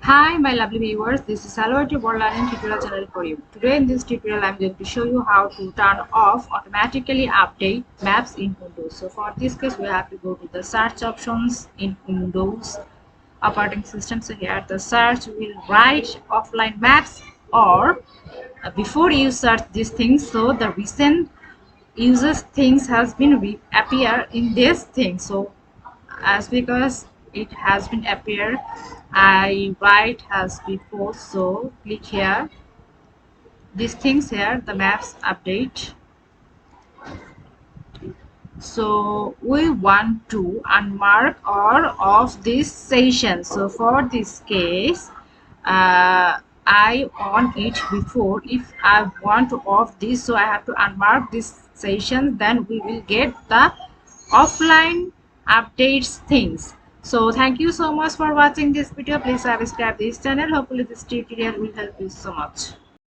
Hi my lovely viewers, this is Salwa Tubor Learning Tutorial channel for you. Today in this tutorial I am going to show you how to turn off automatically update maps in Windows. So for this case we have to go to the search options in Windows operating system. So here the search will write offline maps, or before you search these things, so the recent users things has been appear in this thing. So as because it has been appear, I write as before, so click here these things here, the maps update. So we want to unmark or off this session. So for this case I on it before. If I want to off this, so I have to unmark this session, then we will get the offline updates things. So thank you so much for watching this video. Please subscribe this channel. Hopefully this tutorial will help you so much.